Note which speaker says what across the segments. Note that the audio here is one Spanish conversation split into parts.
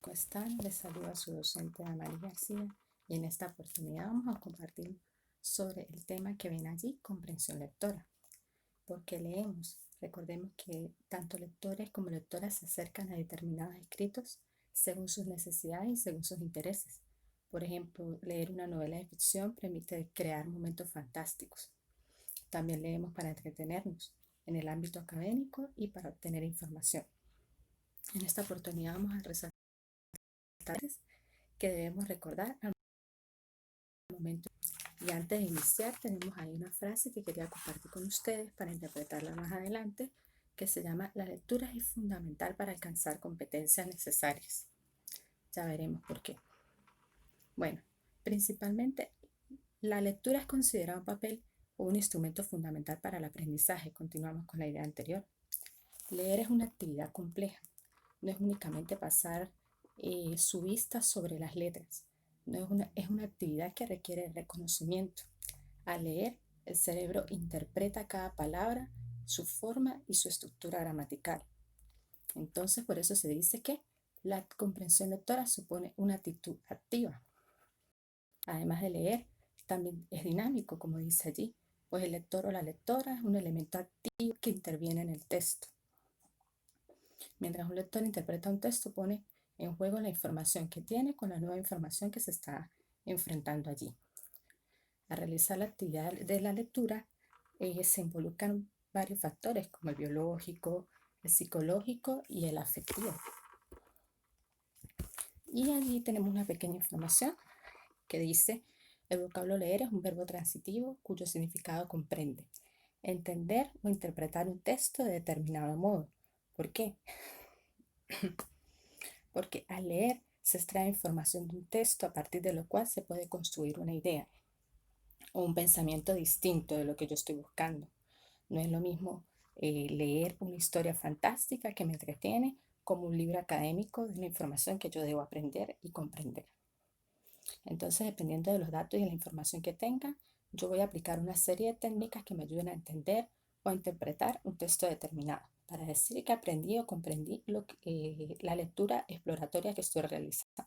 Speaker 1: ¿Cómo están? Les saluda su docente Amalia García y en esta oportunidad vamos a compartir sobre el tema que ven allí, comprensión lectora. ¿Por qué leemos? Recordemos que tanto lectores como lectoras se acercan a determinados escritos según sus necesidades y según sus intereses. Por ejemplo, leer una novela de ficción permite crear momentos fantásticos. También leemos para entretenernos en el ámbito académico y para obtener información. En esta oportunidad vamos a resaltar que debemos recordar al momento. Y antes de iniciar, tenemos ahí una frase que quería compartir con ustedes para interpretarla más adelante, que se llama: la lectura es fundamental para alcanzar competencias necesarias. Ya veremos por qué. Bueno, principalmente la lectura es considerada un papel o un instrumento fundamental para el aprendizaje. Continuamos con la idea anterior. Leer es una actividad compleja. No es únicamente pasar su vista sobre las letras. No es una actividad que requiere reconocimiento. Al leer, el cerebro interpreta cada palabra, su forma y su estructura gramatical. Entonces, por eso se dice que la comprensión lectora supone una actitud activa. Además de leer, también es dinámico, como dice allí, pues el lector o la lectora es un elemento activo que interviene en el texto. Mientras un lector interpreta un texto, pone en juego la información que tiene con la nueva información que se está enfrentando allí. Al realizar la actividad de la lectura, se involucran varios factores como el biológico, el psicológico y el afectivo. Y allí tenemos una pequeña información que dice: el vocablo leer es un verbo transitivo cuyo significado comprende entender o interpretar un texto de determinado modo. ¿Por qué? Porque al leer se extrae información de un texto a partir de lo cual se puede construir una idea o un pensamiento distinto de lo que yo estoy buscando. No es lo mismo leer una historia fantástica que me entretiene como un libro académico de una información que yo debo aprender y comprender. Entonces, dependiendo de los datos y de la información que tenga, yo voy a aplicar una serie de técnicas que me ayuden a entender o a interpretar un texto determinado, para decir que aprendí o comprendí la lectura exploratoria que estoy realizando.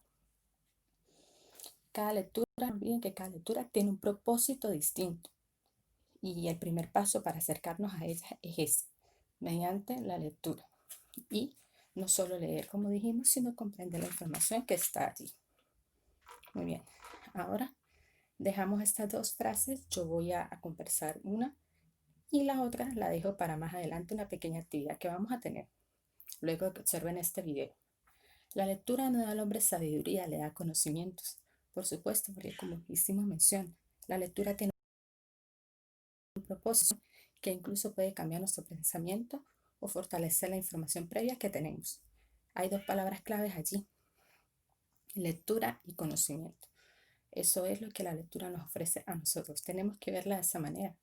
Speaker 1: Cada lectura, no olviden que cada lectura tiene un propósito distinto. Y el primer paso para acercarnos a ella es ese, mediante la lectura. Y no solo leer, como dijimos, sino comprender la información que está allí. Muy bien, ahora dejamos estas dos frases. Yo voy a conversar una y la otra la dejo para más adelante, una pequeña actividad que vamos a tener luego de que observen este video. La lectura no da al hombre sabiduría, le da conocimientos. Por supuesto, porque como hicimos mención, la lectura tiene un propósito que incluso puede cambiar nuestro pensamiento o fortalecer la información previa que tenemos. Hay dos palabras claves allí: lectura y conocimiento. Eso es lo que la lectura nos ofrece a nosotros. Tenemos que verla de esa manera.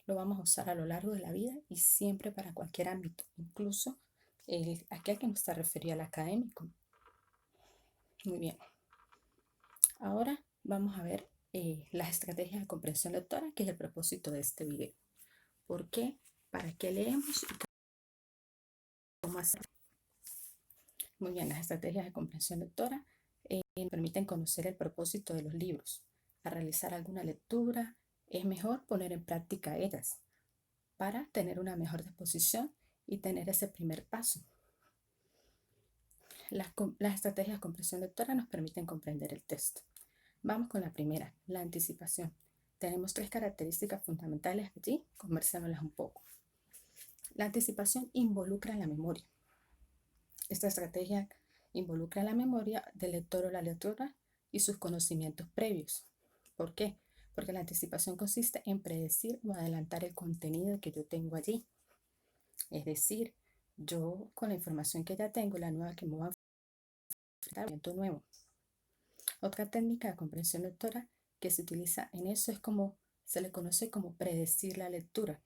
Speaker 1: Lo vamos a usar a lo largo de la vida y siempre para cualquier ámbito, incluso aquel que no está referido al académico. Muy bien. Ahora vamos a ver las estrategias de comprensión lectora, que es el propósito de este video. ¿Por qué? ¿Para qué leemos? ¿Y cómo hacerlo? Muy bien, las estrategias de comprensión lectora permiten conocer el propósito de los libros. Al realizar alguna lectura, es mejor poner en práctica ellas para tener una mejor disposición y tener ese primer paso. Las estrategias de comprensión lectora nos permiten comprender el texto. Vamos con la primera, la anticipación. Tenemos tres características fundamentales allí, conversémoslas un poco. La anticipación involucra la memoria. Esta estrategia involucra la memoria del lector o la lectora y sus conocimientos previos. ¿Por qué? Porque la anticipación consiste en predecir o adelantar el contenido que yo tengo allí. Es decir, yo con la información que ya tengo, la nueva que me va a enfrentar, nuevo. Otra técnica de comprensión lectora que se utiliza en eso es como se le conoce como predecir la lectura.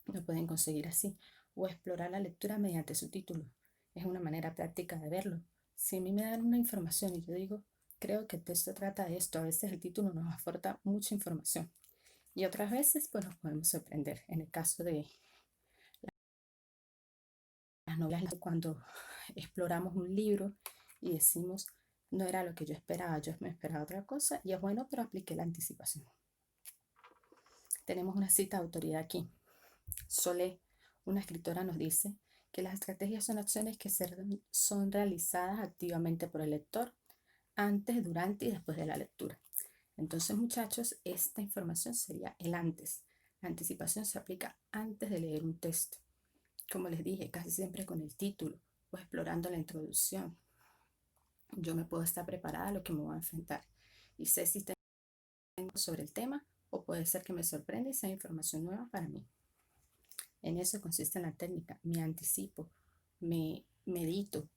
Speaker 1: Lo pueden conseguir así, o explorar la lectura mediante su título. Es una manera práctica de verlo. Si a mí me dan una información y yo digo, creo que el texto trata de esto, a veces el título nos aporta mucha información y otras veces pues nos podemos sorprender. En el caso de las novelas, cuando exploramos un libro y decimos, no era lo que yo esperaba, yo me esperaba otra cosa y es bueno, pero apliqué la anticipación. Tenemos una cita de autoridad aquí. Solé, una escritora, nos dice que las estrategias son acciones que son realizadas activamente por el lector antes, durante y después de la lectura. Entonces, muchachos, esta información sería el antes. La anticipación se aplica antes de leer un texto. Como les dije, casi siempre con el título o explorando la introducción. Yo me puedo estar preparada a lo que me voy a enfrentar y sé si tengo sobre el tema o puede ser que me sorprenda y sea información nueva para mí. En eso consiste la técnica. Me anticipo, me medito,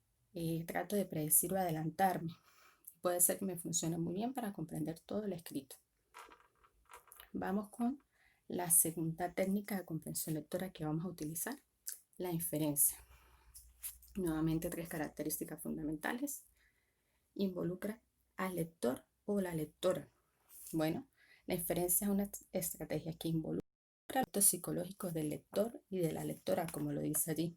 Speaker 1: trato de predecir o adelantarme. Puede ser que me funcione muy bien para comprender todo el escrito. Vamos con la segunda técnica de comprensión lectora que vamos a utilizar, la inferencia. Nuevamente 3 características fundamentales. Involucra al lector o la lectora. Bueno, la inferencia es una estrategia que involucra aspectos psicológicos del lector y de la lectora, como lo dice allí.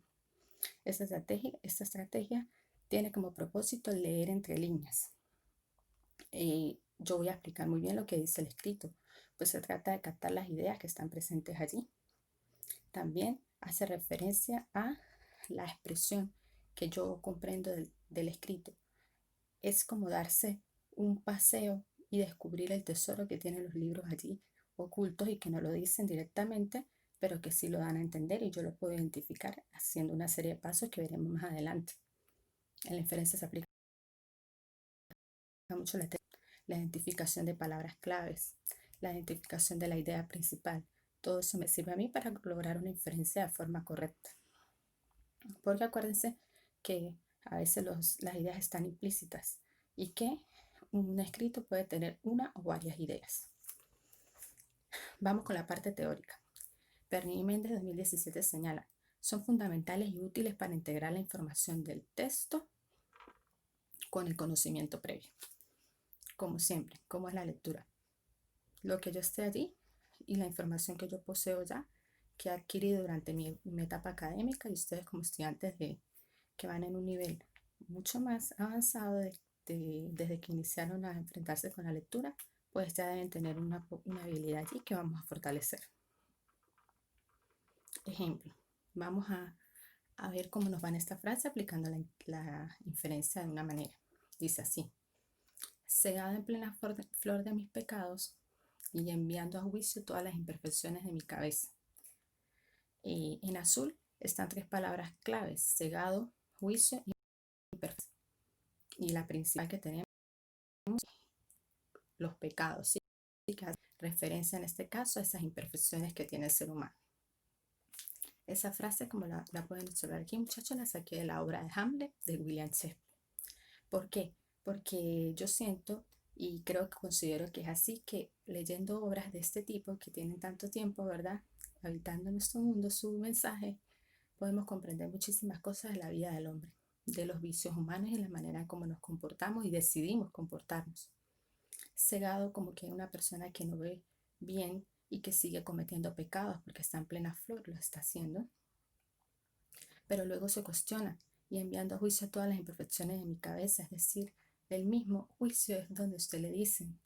Speaker 1: Esta estrategia tiene como propósito leer entre líneas. Yo voy a explicar muy bien lo que dice el escrito, pues se trata de captar las ideas que están presentes allí. También hace referencia a la expresión que yo comprendo del escrito. Es como darse un paseo y descubrir el tesoro que tienen los libros allí ocultos y que no lo dicen directamente, pero que sí lo dan a entender y yo lo puedo identificar haciendo una serie de pasos que veremos más adelante. En la inferencia se aplica mucho la identificación de palabras claves, la identificación de la idea principal. Todo eso me sirve a mí para lograr una inferencia de forma correcta. Porque acuérdense que a veces las ideas están implícitas y que un escrito puede tener una o varias ideas. Vamos con la parte teórica. Berni y Méndez 2017 señala, son fundamentales y útiles para integrar la información del texto con el conocimiento previo. Como siempre, ¿cómo es la lectura? Lo que yo esté allí y la información que yo poseo ya, que he adquirido durante mi etapa académica y ustedes como estudiantes que van en un nivel mucho más avanzado desde que iniciaron a enfrentarse con la lectura, pues ya deben tener una habilidad allí que vamos a fortalecer. Ejemplo, vamos a ver cómo nos va en esta frase aplicando la inferencia de una manera. Dice así, cegada en plena flor de mis pecados y enviando a juicio todas las imperfecciones de mi cabeza. En azul están 3 palabras claves, cegado, juicio y imperfección. Y la principal que tenemos, los pecados, ¿sí? Que hace referencia en este caso a esas imperfecciones que tiene el ser humano. Esa frase, como la pueden observar aquí, muchachos, la saqué de la obra de Hamlet de William Shakespeare. ¿Por qué? Porque yo siento y creo que considero que es así, que leyendo obras de este tipo que tienen tanto tiempo, ¿verdad?, habitando nuestro mundo, su mensaje, podemos comprender muchísimas cosas de la vida del hombre, de los vicios humanos y la manera en cómo nos comportamos y decidimos comportarnos. Cegado como que una persona que no ve bien y que sigue cometiendo pecados porque está en plena flor, lo está haciendo, pero luego se cuestiona y enviando a juicio todas las imperfecciones de mi cabeza, es decir, el mismo juicio es donde usted le dicen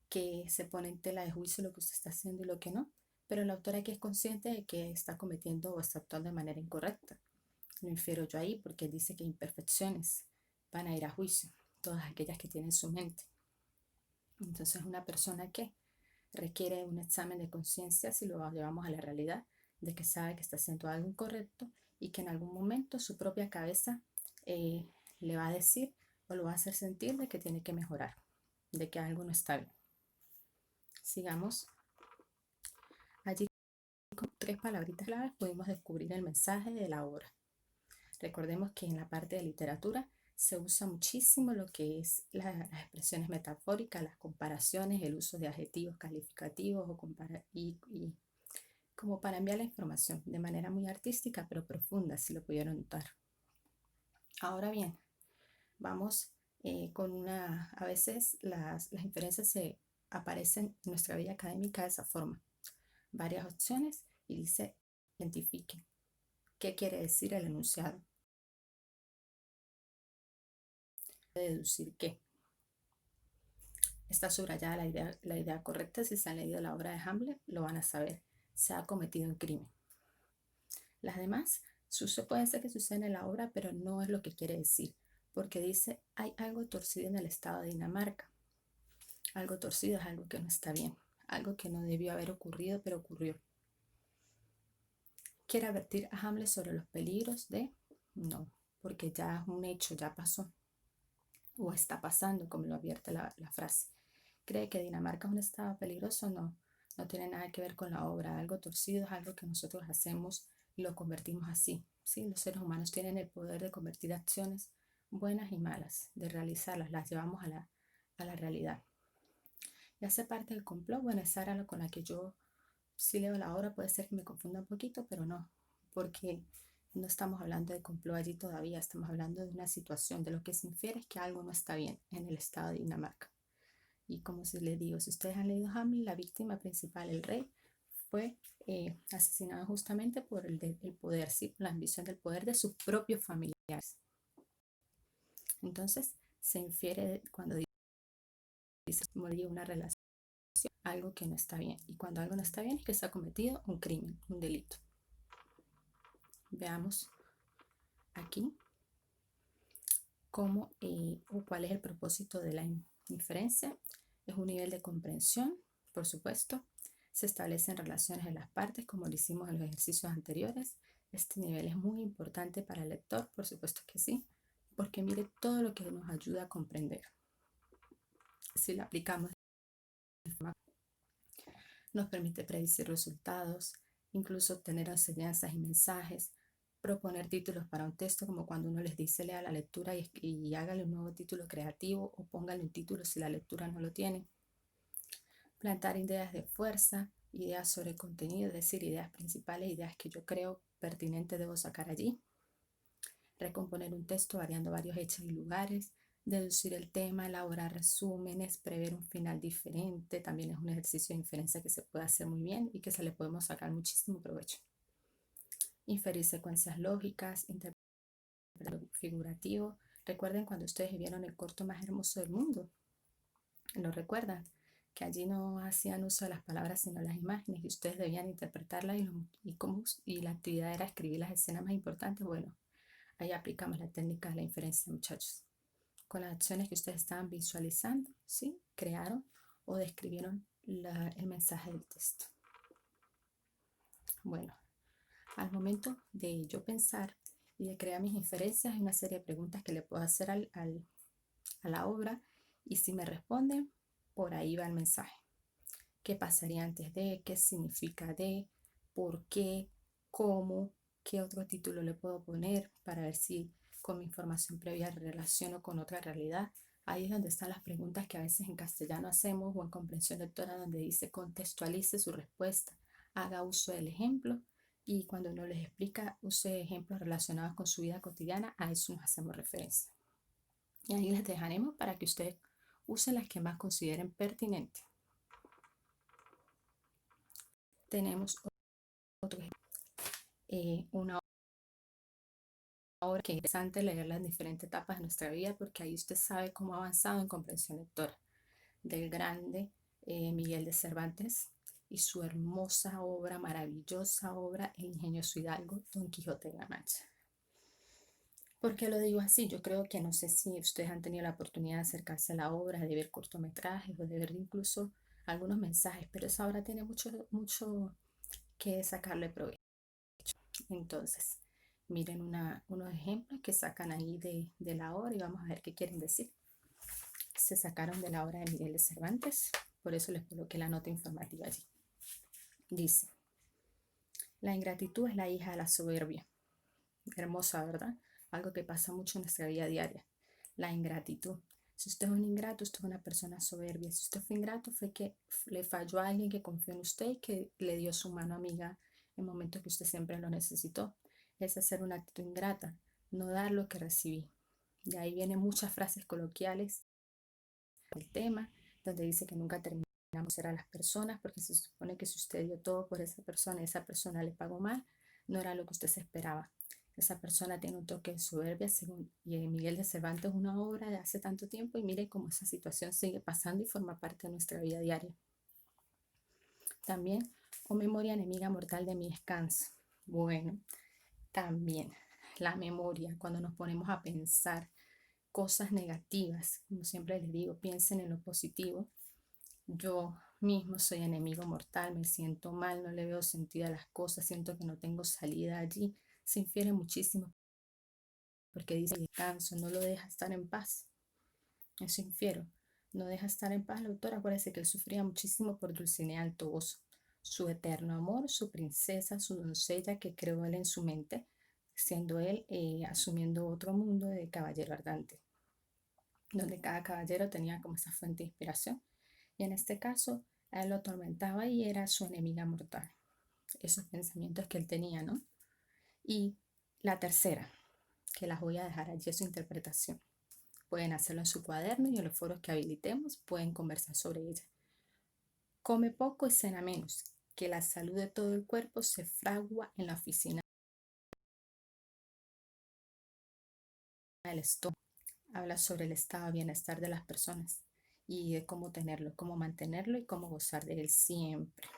Speaker 1: que se pone en tela de juicio lo que usted está haciendo y lo que no, pero el autor aquí es consciente de que está cometiendo o está actuando de manera incorrecta. Lo infiero yo ahí porque dice que imperfecciones van a ir a juicio, todas aquellas que tiene en su mente. Entonces una persona que requiere un examen de conciencia si lo llevamos a la realidad, de que sabe que está haciendo algo incorrecto y que en algún momento su propia cabeza le va a decir o lo va a hacer sentir de que tiene que mejorar, de que algo no está bien. Sigamos. Allí con 3 palabritas claves pudimos descubrir el mensaje de la obra. Recordemos que en la parte de literatura se usa muchísimo lo que es las expresiones metafóricas, las comparaciones, el uso de adjetivos calificativos y como para enviar la información de manera muy artística pero profunda, si lo pudieron notar. Ahora bien, vamos a veces las inferencias se aparecen en nuestra vida académica de esa forma. Varias opciones y dice, identifiquen. ¿Qué quiere decir el enunciado? deducir que está subrayada la idea correcta. Si se han leído la obra de Hamlet, lo van a saber. Se ha cometido un crimen. Las demás puede ser que suceden en la obra, pero no es lo que quiere decir, porque dice, hay algo torcido en el estado de Dinamarca. Algo torcido es algo que no está bien, algo que no debió haber ocurrido, pero ocurrió. ¿Quiere advertir a Hamlet sobre los peligros de? No, porque ya es un hecho, ya pasó, o está pasando, como lo advierte la frase. ¿Cree que Dinamarca es un estado peligroso? No, no tiene nada que ver con la obra. Algo torcido es algo que nosotros hacemos y lo convertimos así. ¿Sí? Los seres humanos tienen el poder de convertir acciones buenas y malas, de realizarlas, las llevamos a la realidad. Y hace parte del complot. Bueno, esa era con la que yo, si leo la obra, puede ser que me confunda un poquito, pero no, porque no estamos hablando de complot allí todavía, estamos hablando de una situación. De lo que se infiere es que algo no está bien en el estado de Dinamarca. Y como si les digo, si ustedes han leído Hamlet, la víctima principal, el rey, fue asesinado justamente por el poder, ¿sí? La ambición del poder de sus propios familiares. Entonces, se infiere cuando dice morir una relación, algo que no está bien. Y cuando algo no está bien es que se ha cometido un crimen, un delito. Veamos aquí cómo o cuál es el propósito de la inferencia. Es un nivel de comprensión, por supuesto. Se establecen relaciones en las partes, como lo hicimos en los ejercicios anteriores. Este nivel es muy importante para el lector, por supuesto que sí, porque mire todo lo que nos ayuda a comprender. Si lo aplicamos, nos permite predecir resultados, incluso obtener enseñanzas y mensajes, proponer títulos para un texto, como cuando uno les dice lea la lectura y hágale un nuevo título creativo, o póngale un título si la lectura no lo tiene. Plantar ideas de fuerza, ideas sobre contenido, es decir, ideas principales, ideas que yo creo pertinentes debo sacar allí. Recomponer un texto variando varios hechos y lugares, deducir el tema, elaborar resúmenes, prever un final diferente. También es un ejercicio de inferencia que se puede hacer muy bien y que se le podemos sacar muchísimo provecho. Inferir secuencias lógicas, interpretar figurativo. Recuerden cuando ustedes vieron el corto más hermoso del mundo. ¿Lo recuerdan? Que allí no hacían uso de las palabras sino las imágenes, y ustedes debían interpretarlas, y la actividad era escribir las escenas más importantes. Bueno, ahí aplicamos la técnica de la inferencia, muchachos. Con las acciones que ustedes estaban visualizando, ¿sí? Crearon o describieron el mensaje del texto. Bueno, al momento de yo pensar y de crear mis inferencias, hay una serie de preguntas que le puedo hacer a la obra, y si me responden, por ahí va el mensaje. ¿Qué pasaría antes de? ¿Qué significa de? ¿Por qué? ¿Cómo? ¿Qué otro título le puedo poner para ver si con mi información previa relaciono con otra realidad? Ahí es donde están las preguntas que a veces en castellano hacemos, o en comprensión lectora, donde dice contextualice su respuesta, haga uso del ejemplo, y cuando uno les explica, use ejemplos relacionados con su vida cotidiana. A eso nos hacemos referencia. Y ahí les dejaremos para que ustedes usen las que más consideren pertinentes. Tenemos otro ejemplo. Una obra que es interesante leer las diferentes etapas de nuestra vida, porque ahí usted sabe cómo ha avanzado en comprensión lectora, del grande Miguel de Cervantes y su hermosa obra, maravillosa obra, El ingenioso hidalgo, Don Quijote de la Mancha. ¿Por qué lo digo así? Yo creo que no sé si ustedes han tenido la oportunidad de acercarse a la obra, de ver cortometrajes o de ver incluso algunos mensajes, pero esa obra tiene mucho que sacarle provecho. Entonces, miren unos ejemplos que sacan ahí de la obra, y vamos a ver qué quieren decir. Se sacaron de la obra de Miguel de Cervantes, por eso les coloqué la nota informativa allí. Dice, la ingratitud es la hija de la soberbia. Hermosa, ¿verdad? Algo que pasa mucho en nuestra vida diaria. La ingratitud. Si usted es un ingrato, usted es una persona soberbia. Si usted fue ingrato, fue que le falló a alguien que confió en usted y que le dio su mano amiga en momentos que usted siempre lo necesitó. Es hacer una actitud ingrata, no dar lo que recibí. Y ahí vienen muchas frases coloquiales del tema, donde dice que nunca terminamos de ser a las personas, porque se supone que si usted dio todo por esa persona y esa persona le pagó mal, no era lo que usted se esperaba. Esa persona tiene un toque de soberbia, según Miguel de Cervantes, una obra de hace tanto tiempo, y mire cómo esa situación sigue pasando y forma parte de nuestra vida diaria. También, o memoria enemiga mortal de mi descanso. Bueno, también la memoria, cuando nos ponemos a pensar cosas negativas, como siempre les digo, piensen en lo positivo. Yo mismo soy enemigo mortal, me siento mal, no le veo sentido a las cosas, siento que no tengo salida allí. Se infiere muchísimo porque dice descanso, no lo deja estar en paz. Eso infiero, no deja estar en paz. El autor, acuérdese que él sufría muchísimo por Dulcinea del Toboso, su eterno amor, su princesa, su doncella que creó él en su mente, siendo él asumiendo otro mundo de caballero ardante, donde cada caballero tenía como esa fuente de inspiración. Y en este caso, a él lo atormentaba y era su enemiga mortal. Esos pensamientos que él tenía, ¿no? Y la tercera, que las voy a dejar allí, es su interpretación. Pueden hacerlo en su cuaderno y en los foros que habilitemos pueden conversar sobre ella. Come poco y cena menos, que la salud de todo el cuerpo se fragua en la oficina del estómago. Habla sobre el estado de bienestar de las personas y de cómo tenerlo, cómo mantenerlo y cómo gozar de él siempre.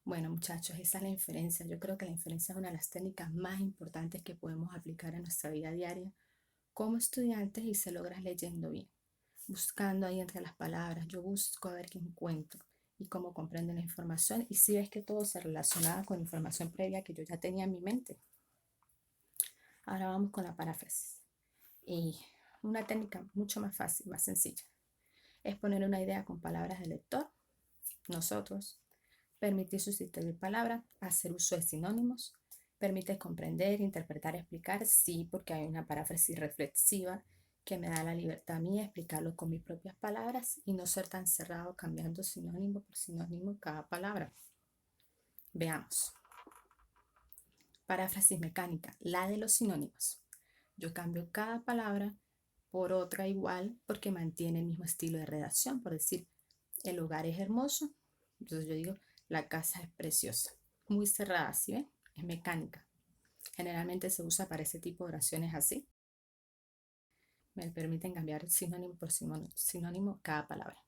Speaker 1: Bueno, muchachos, esa es la inferencia. Yo creo que la inferencia es una de las técnicas más importantes que podemos aplicar en nuestra vida diaria como estudiantes y se logra leyendo bien, buscando ahí entre las palabras. Yo busco a ver qué encuentro y cómo comprendo la información y si ves que todo se relacionaba con información previa que yo ya tenía en mi mente. Ahora vamos con la paráfrasis. Y una técnica mucho más fácil, más sencilla, es poner una idea con palabras del lector, nosotros, permitir sustituir palabras, hacer uso de sinónimos, permite comprender, interpretar, explicar, sí, porque hay una paráfrasis reflexiva que me da la libertad a mí de explicarlo con mis propias palabras y no ser tan cerrado cambiando sinónimo por sinónimo cada palabra. Veamos. Paráfrasis mecánica, la de los sinónimos. Yo cambio cada palabra por otra igual porque mantiene el mismo estilo de redacción. Por decir, el hogar es hermoso, entonces yo digo, la casa es preciosa. Muy cerrada, ¿sí ven? Es mecánica. Generalmente se usa para ese tipo de oraciones así. Me permiten cambiar sinónimo por sinónimo cada palabra.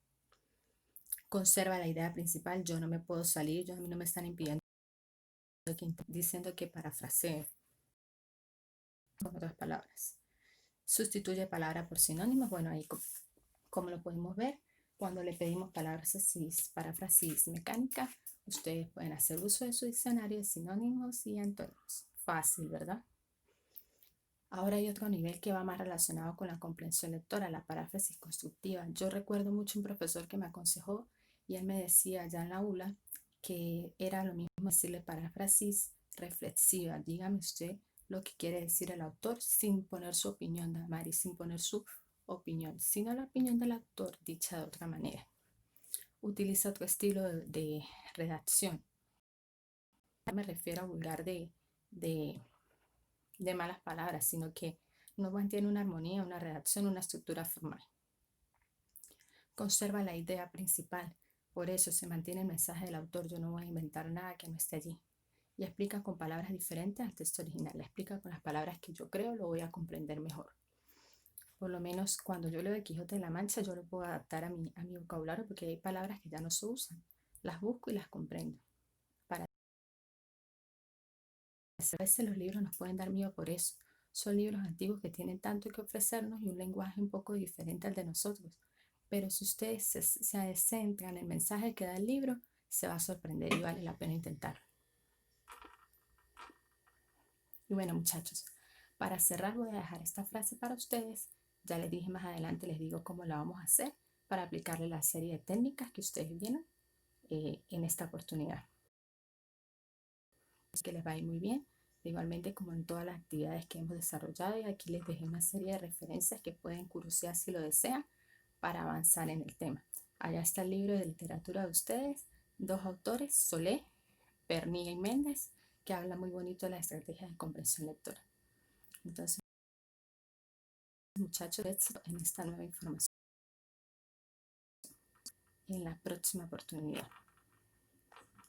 Speaker 1: Conserva la idea principal, yo no me puedo salir, a mí no me están impidiendo, diciendo que parafrasee con otras palabras. Sustituye palabra por sinónimos. Bueno, ahí como lo podemos ver, cuando le pedimos palabras así, paráfrasis mecánica, ustedes pueden hacer uso de su diccionario de sinónimos y antónimos. Fácil, ¿verdad? Ahora hay otro nivel que va más relacionado con la comprensión lectora, la paráfrasis constructiva. Yo recuerdo mucho un profesor que me aconsejó y él me decía ya en la aula que era lo mismo decirle paráfrasis reflexiva. Dígame usted lo que quiere decir el autor sin poner su opinión, Damari, sin poner su opinión, sino la opinión del autor dicha de otra manera. Utiliza otro estilo de redacción. No me refiero a vulgar de malas palabras, sino que no mantiene una armonía, una redacción, una estructura formal. Conserva la idea principal, por eso se mantiene el mensaje del autor. Yo no voy a inventar nada que no esté allí. Y explica con palabras diferentes al texto original. La explica con las palabras que yo creo lo voy a comprender mejor. Por lo menos cuando yo leo de Quijote de la Mancha, yo lo puedo adaptar a mi vocabulario porque hay palabras que ya no se usan. Las busco y las comprendo. A veces los libros nos pueden dar miedo por eso. Son libros antiguos que tienen tanto que ofrecernos y un lenguaje un poco diferente al de nosotros. Pero si ustedes se centran en el mensaje que da el libro, se va a sorprender y vale la pena intentarlo. Y bueno, muchachos, para cerrar voy a dejar esta frase para ustedes. Ya les dije más adelante, les digo cómo la vamos a hacer para aplicarle la serie de técnicas que ustedes vieron en esta oportunidad. Que les va a ir muy bien, igualmente como en todas las actividades que hemos desarrollado, y aquí les dejé una serie de referencias que pueden curiosear si lo desean para avanzar en el tema. Allá está el libro de literatura de ustedes, dos autores, Solé, Perniga y Méndez, que habla muy bonito de la estrategia de comprensión lectora. Entonces, muchachos, en esta nueva información en la próxima oportunidad.